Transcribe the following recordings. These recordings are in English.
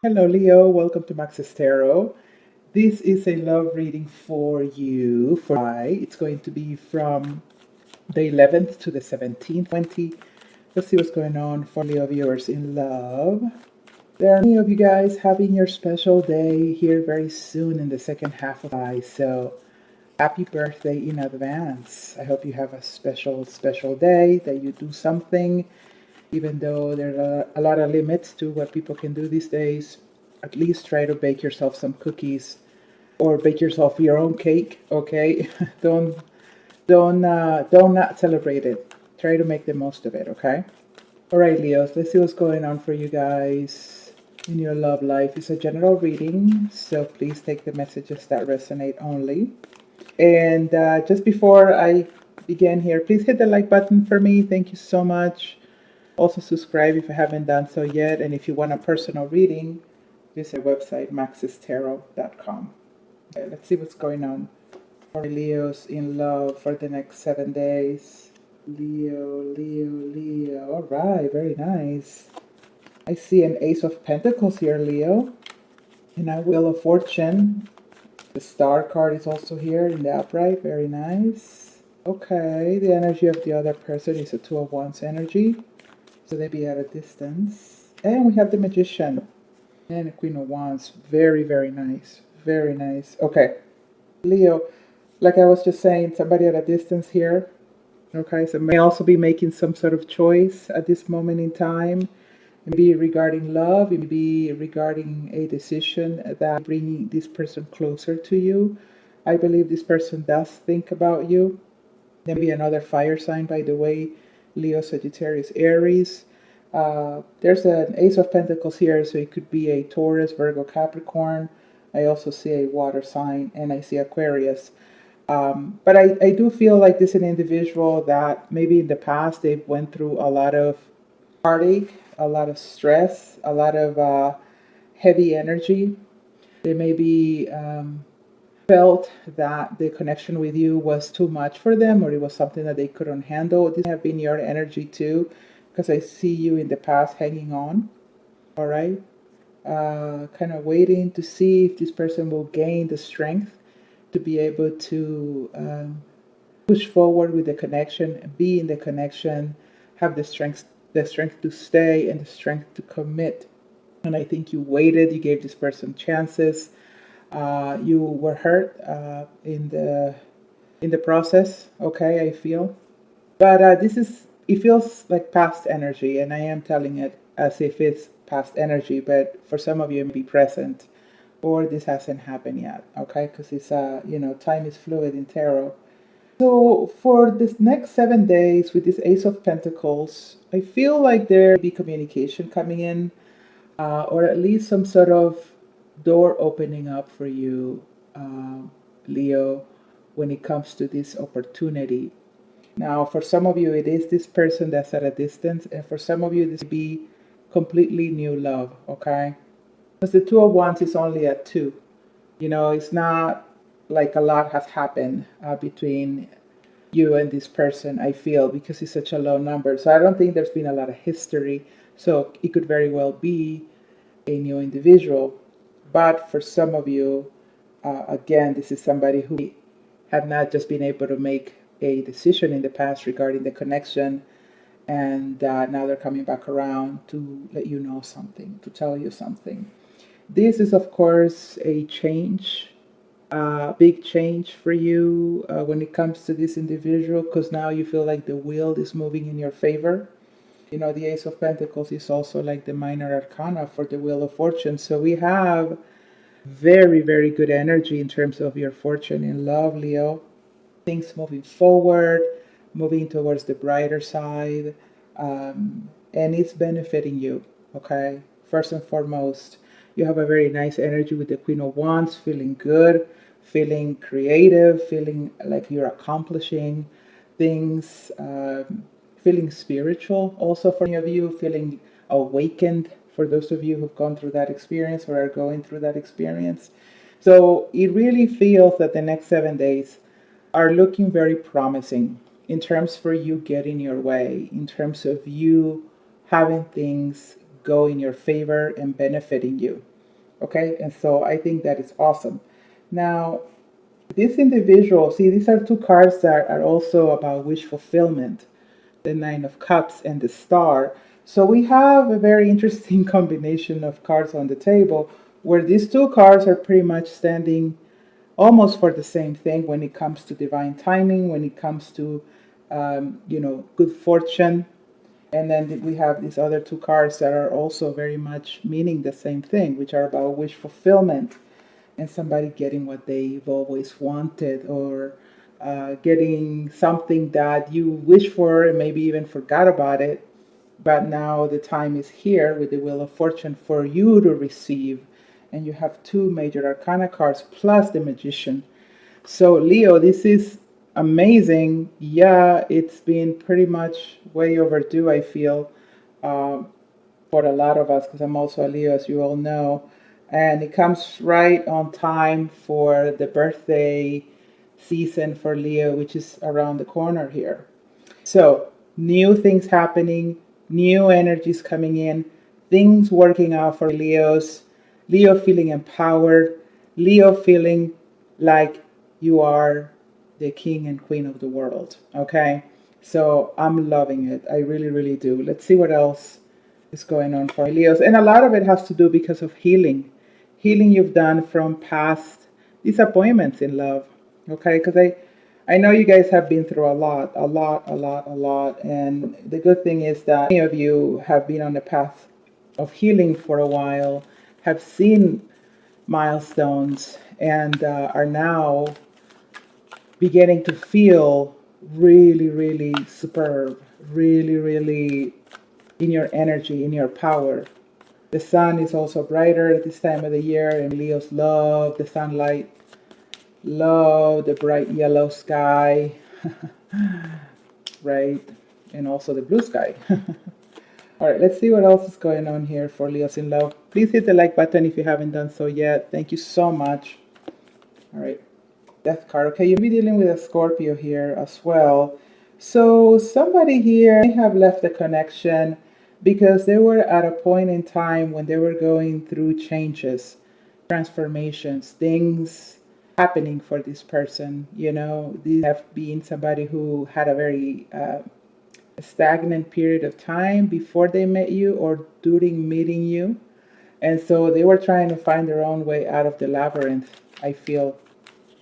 Hello, Leo. Welcome to Max's Tarot. This is a love reading for you for July. It's going to be from the 11th to the 17th, 20. Let's see what's going on for Leo viewers in love. There are many of you guys having your special day here very soon in the second half of July. So happy birthday in advance. I hope you have a special, special day, that you do something, even though there are a lot of limits to what people can do these days. At least try to bake yourself some cookies or bake yourself your own cake, okay? don't not celebrate it. Try to make the most of it, okay? All right, Leos, let's see what's going on for you guys in your love life. It's a general reading, so please take the messages that resonate only. And just before I begin here, please hit the like button for me. Thank you so much. Also subscribe if you haven't done so yet. And if you want a personal reading, visit our website, maxistarot.com. Okay, let's see what's going on for Leos in love for the next 7 days. Leo, Leo, Leo. All right, very nice. I see an Ace of Pentacles here, Leo. And a Wheel of Fortune. The Star card is also here in the upright. Very nice. Okay, the energy of the other person is a Two of Wands energy. So they be at a distance. And we have the Magician and the Queen of Wands. Very, very nice. Very nice. Okay. Leo, like I was just saying, somebody at a distance here. Okay, so may also be making some sort of choice at this moment in time. Maybe regarding love, maybe regarding a decision that bringing this person closer to you. I believe this person does think about you. Maybe another fire sign, by the way, Leo, Sagittarius, Aries. There's an Ace of Pentacles here, so it could be a Taurus, Virgo, Capricorn. I also see a water sign, and I see Aquarius. But I do feel like this is an individual that maybe in the past they've went through a lot of heartache, a lot of stress, a lot of heavy energy. They maybe felt that the connection with you was too much for them, or it was something that they couldn't handle. This have been your energy too, because I see you in the past hanging on. All right, kind of waiting to see if this person will gain the strength to be able to push forward with the connection, be in the connection, have the strength to stay and the strength to commit. And I think you waited, you gave this person chances. You were hurt in the process, okay, I feel. But it feels like past energy, and I am telling it as if it's past energy, but for some of you, it may be present, or this hasn't happened yet, okay? Because time is fluid in tarot. So for this next 7 days with this Ace of Pentacles, I feel like there will be communication coming in, or at least some sort of door opening up for you, Leo, when it comes to this opportunity. Now, for some of you, it is this person that's at a distance, and for some of you, this will be completely new love, okay? Because the Two of Wands is only at 2. It's not like a lot has happened between you and this person, I feel, because it's such a low number. So I don't think there's been a lot of history. So it could very well be a new individual. But for some of you, again, this is somebody who have not just been able to make a decision in the past regarding the connection, and now they're coming back around to let you know something, to tell you something. This is, of course, a change, big change for you when it comes to this individual, because now you feel like the wheel is moving in your favor. The Ace of Pentacles is also like the minor arcana for the Wheel of Fortune. So we have very, very good energy in terms of your fortune in love, Leo. Things moving forward, moving towards the brighter side, and it's benefiting you, okay? First and foremost, you have a very nice energy with the Queen of Wands, feeling good, feeling creative, feeling like you're accomplishing things, feeling spiritual also for many of you, feeling awakened for those of you who've gone through that experience or are going through that experience. So it really feels that the next 7 days are looking very promising in terms for you getting your way, in terms of you having things go in your favor and benefiting you. Okay, and so I think that is awesome. Now, this individual, see, these are two cards that are also about wish fulfillment, the Nine of Cups and the Star. So we have a very interesting combination of cards on the table where these two cards are pretty much standing almost for the same thing when it comes to divine timing, when it comes to, good fortune. And then we have these other two cards that are also very much meaning the same thing, which are about wish fulfillment and somebody getting what they've always wanted, or getting something that you wish for and maybe even forgot about it. But now the time is here with the Wheel of Fortune for you to receive. And you have two major arcana cards plus the Magician. So, Leo, this is amazing. Yeah, it's been pretty much way overdue, I feel, um, for a lot of us, because I'm also a Leo, as you all know. And it comes right on time for the birthday season for Leo, which is around the corner here. So, new things happening, new energies coming in, things working out for Leos, Leo feeling empowered, Leo feeling like you are the king and queen of the world. Okay? So, I'm loving it. I really, really do. Let's see what else is going on for Leos. And a lot of it has to do because of healing you've done from past disappointments in love. Okay? Because I know you guys have been through a lot. And the good thing is that many of you have been on the path of healing for a while, have seen milestones, and are now beginning to feel really, really superb, really, really in your energy, in your power. The sun is also brighter at this time of the year, and Leos love the sunlight, love the bright yellow sky, right? And also the blue sky. All right, let's see what else is going on here for Leos in love. Please hit the like button if you haven't done so yet. Thank you so much. All right, Death card. Okay, you'll be dealing with a Scorpio here as well. So somebody here may have left a connection because they were at a point in time when they were going through changes, transformations, things happening for this person. These have been somebody who had a very stagnant period of time before they met you or during meeting you. And so they were trying to find their own way out of the labyrinth, I feel.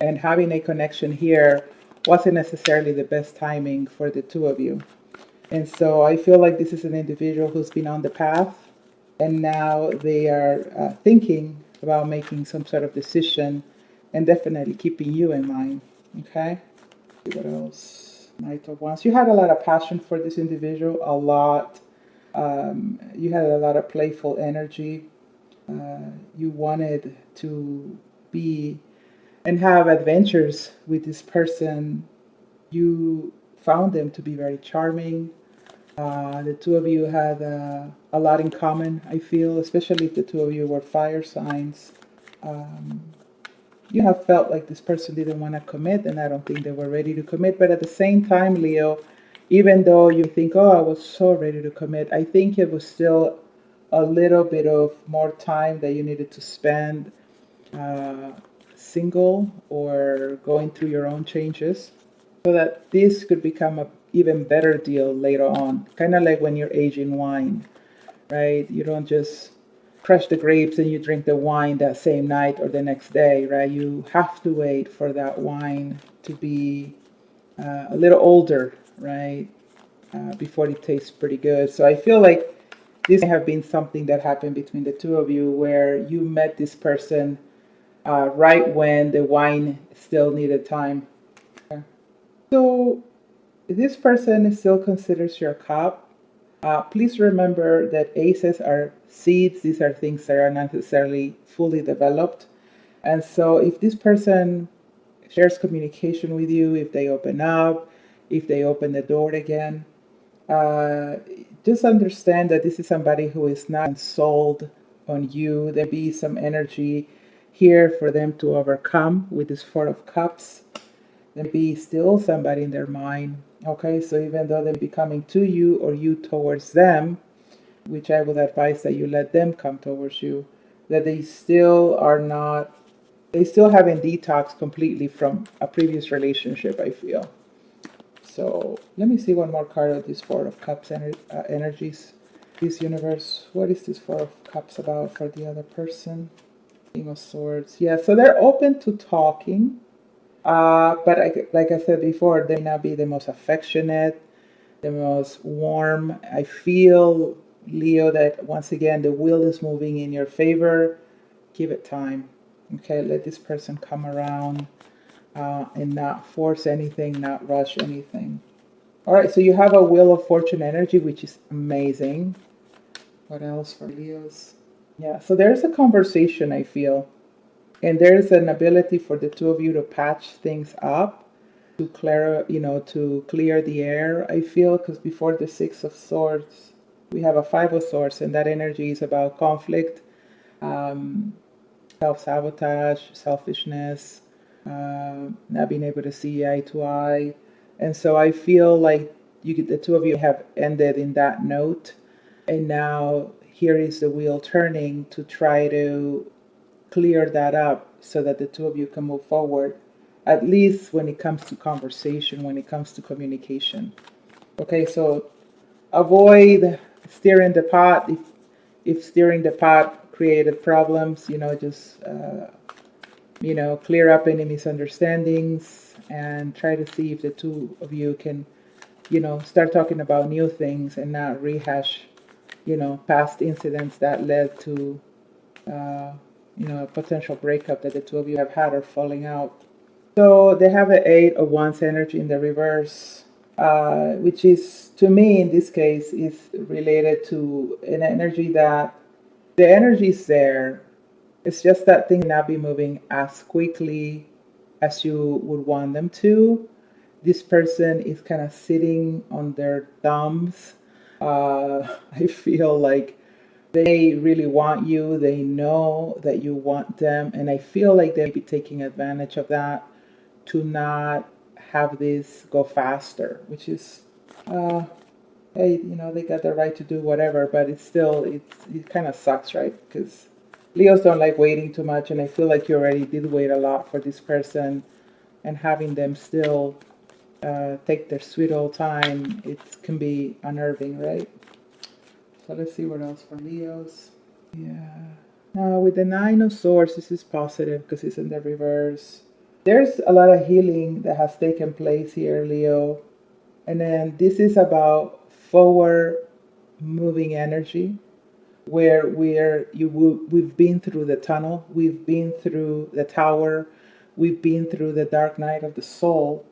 And having a connection here wasn't necessarily the best timing for the two of you. And so I feel like this is an individual who's been on the path, and now they are thinking about making some sort of decision and definitely keeping you in mind. Okay? What else? Knight of Wands. You had a lot of passion for this individual, a lot. You had a lot of playful energy. You wanted to be and have adventures with this person. You found them to be very charming. The two of you had a lot in common, I feel, especially if the two of you were fire signs. You have felt like this person didn't want to commit, and I don't think they were ready to commit. But at the same time, Leo, even though you think, oh, I was so ready to commit, I think it was still a little bit of more time that you needed to spend single or going through your own changes, so that this could become a even better deal later on. Kind of like when you're aging wine, right? You don't just crush the grapes and you drink the wine that same night or the next day, right? You have to wait for that wine to be a little older, right? Before it tastes pretty good. So I feel like this may have been something that happened between the two of you, where you met this person right when the wine still needed time. So this person still considers your cup. Please remember that aces are seeds. These are things that are not necessarily fully developed. And so if this person shares communication with you, if they open up, if they open the door again, just understand that this is somebody who is not sold on you. There be some energy here for them to overcome with this Four of Cups. There be still somebody in their mind. Okay, so even though they be coming to you or you towards them, which I would advise that you let them come towards you, that they still are not, they still haven't detoxed completely from a previous relationship, I feel. So let me see one more card of this Four of Cups energies. This universe, what is this Four of Cups about for the other person? King of Swords. Yeah, so they're open to talking. But like I said before, they may not be the most affectionate, the most warm. I feel, Leo, that once again, the wheel is moving in your favor. Give it time. Okay, let this person come around and not force anything, not rush anything. All right, so you have a Wheel of Fortune energy, which is amazing. What else for Leos? Yeah, so there's a conversation, I feel. And there's an ability for the two of you to patch things up, to clear, to clear the air, I feel, because before the Six of Swords, we have a Five of Swords, and that energy is about conflict, um, self-sabotage, selfishness, not being able to see eye to eye. And so I feel like the two of you have ended in that note, and now here is the wheel turning to try to clear that up so that the two of you can move forward, at least when it comes to conversation, when it comes to communication. Okay, so avoid stirring the pot. If stirring the pot created problems, just clear up any misunderstandings and try to see if the two of you can, start talking about new things and not rehash, past incidents that led to a potential breakup that the two of you have had or falling out. So they have an Eight of Wands energy in the reverse, which is, to me, in this case, is related to an energy that the energy is there. It's just that things may not be moving as quickly as you would want them to. This person is kind of sitting on their thumbs. I feel like they really want you. They know that you want them. And I feel like they may be taking advantage of that to not have this go faster, which is, hey, they got the right to do whatever, but it's still, it kind of sucks, right? Because Leos don't like waiting too much. And I feel like you already did wait a lot for this person, and having them still take their sweet old time, it can be unnerving, right? So let's see what else for Leos. Yeah. Now with the Nine of Swords, this is positive because it's in the reverse. There's a lot of healing that has taken place here, Leo. And then this is about forward moving energy, where we've been through the tunnel, we've been through the tower, we've been through the dark night of the soul,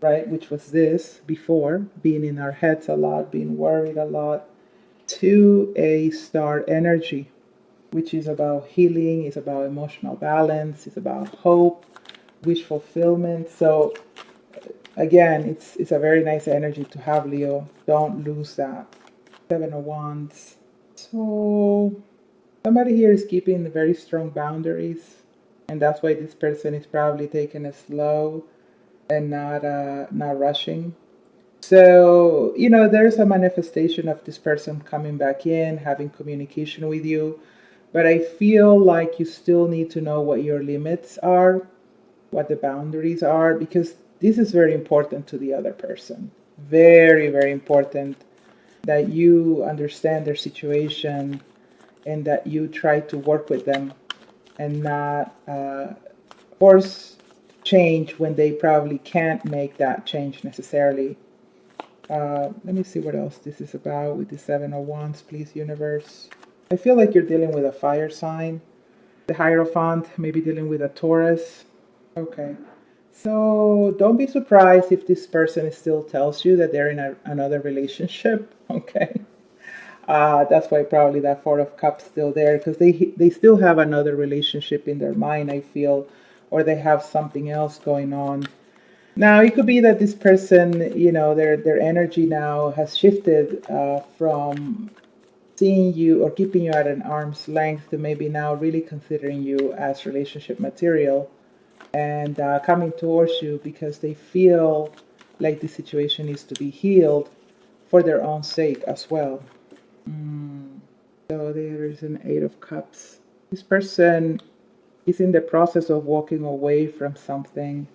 right? Which was this before, being in our heads a lot, being worried a lot, to a star energy, which is about healing, it's about emotional balance, it's about hope, wish fulfillment. So again, it's a very nice energy to have, Leo. Don't lose that. Seven of Wands. So somebody here is keeping very strong boundaries, and that's why this person is probably taking it slow and not rushing. So, there's a manifestation of this person coming back in, having communication with you. But I feel like you still need to know what your limits are, what the boundaries are, because this is very important to the other person. Very, very important that you understand their situation and that you try to work with them and not force change when they probably can't make that change necessarily. Let me see what else this is about with the Seven of Wands, please, universe. I feel like you're dealing with a fire sign. The Hierophant, maybe dealing with a Taurus. Okay. So don't be surprised if this person still tells you that they're in another relationship. Okay. That's why probably that Four of Cups still there, because they still have another relationship in their mind, I feel, or they have something else going on. Now, it could be that this person, their energy now has shifted from seeing you or keeping you at an arm's length to maybe now really considering you as relationship material and coming towards you because they feel like the situation needs to be healed for their own sake as well. So there is an Eight of Cups. This person is in the process of walking away from something.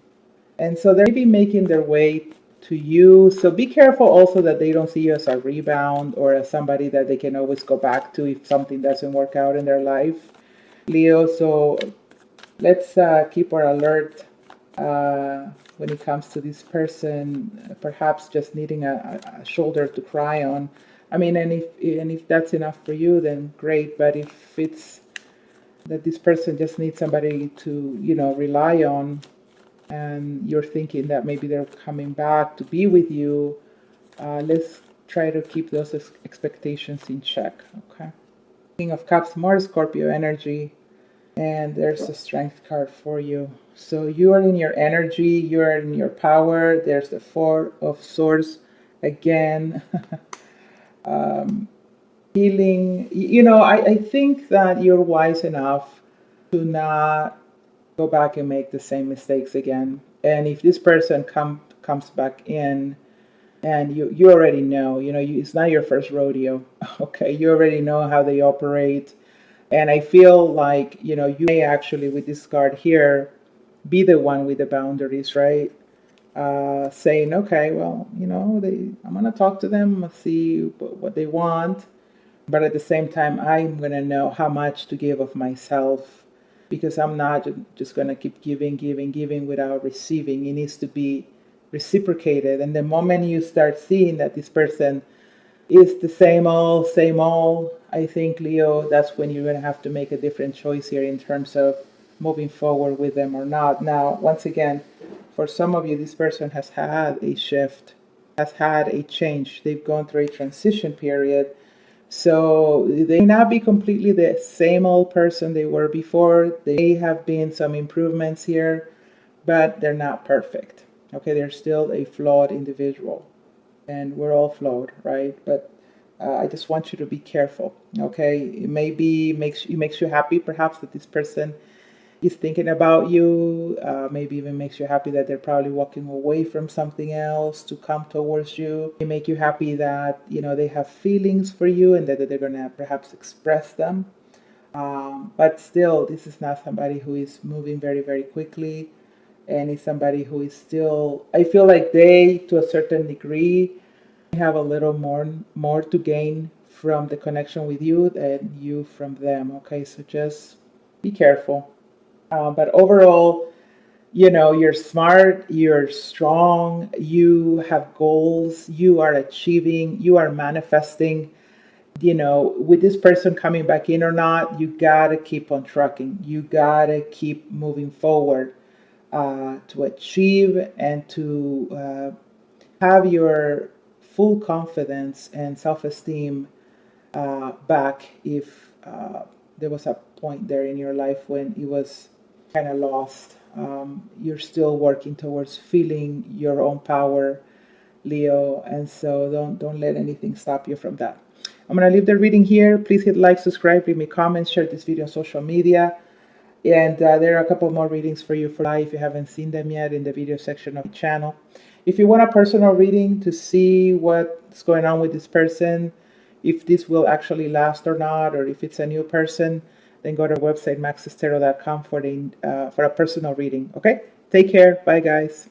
And so they're maybe making their way to you. So be careful also that they don't see you as a rebound or as somebody that they can always go back to if something doesn't work out in their life, Leo. So let's keep our alert when it comes to this person, perhaps just needing a shoulder to cry on. I mean, and if that's enough for you, then great. But if it's that this person just needs somebody to, rely on, and you're thinking that maybe they're coming back to be with you, let's try to keep those expectations in check, okay? King of Cups, more Scorpio energy, and there's a Strength card for you. So you are in your energy, you are in your power. There's the Four of Swords again. Healing. I think that you're wise enough to not go back and make the same mistakes again. And if this person comes back in, and you already know, it's not your first rodeo, okay? You already know how they operate. And I feel like, you may actually, with this card here, be the one with the boundaries, right? Saying, okay, well, I'm going to talk to them, see what they want. But at the same time, I'm going to know how much to give of myself, because I'm not just going to keep giving without receiving. It needs to be reciprocated. And the moment you start seeing that this person is the same old, I think, Leo, that's when you're going to have to make a different choice here in terms of moving forward with them or not. Now, once again, for some of you, this person has had a shift, has had a change. They've gone through a transition period. So they may not be completely the same old person they were before. They may have been some improvements here, but they're not perfect. Okay, they're still a flawed individual, and we're all flawed, right? But I just want you to be careful. Okay, it maybe makes you happy, perhaps, that this person is thinking about you. Maybe even makes you happy that they're probably walking away from something else to come towards you. It make you happy that they have feelings for you and that they're gonna perhaps express them. But still, this is not somebody who is moving very, very quickly, and is somebody who is still. I feel like they, to a certain degree, have a little more to gain from the connection with you than you from them. Okay, so just be careful. But overall, you're smart, you're strong, you have goals, you are achieving, you are manifesting. With this person coming back in or not, you gotta keep on trucking. You gotta keep moving forward to achieve and to have your full confidence and self-esteem back if there was a point there in your life when it was kind of lost. You're still working towards feeling your own power, Leo, and so don't let anything stop you from that. I'm gonna leave the reading here. Please hit like, subscribe, leave me comments, share this video on social media. And there are a couple more readings for you for life if you haven't seen them yet in the video section of the channel. If you want a personal reading to see what's going on with this person, if this will actually last or not, or if it's a new person, then go to our website, maxestero.com, for a personal reading. Okay? Take care. Bye, guys.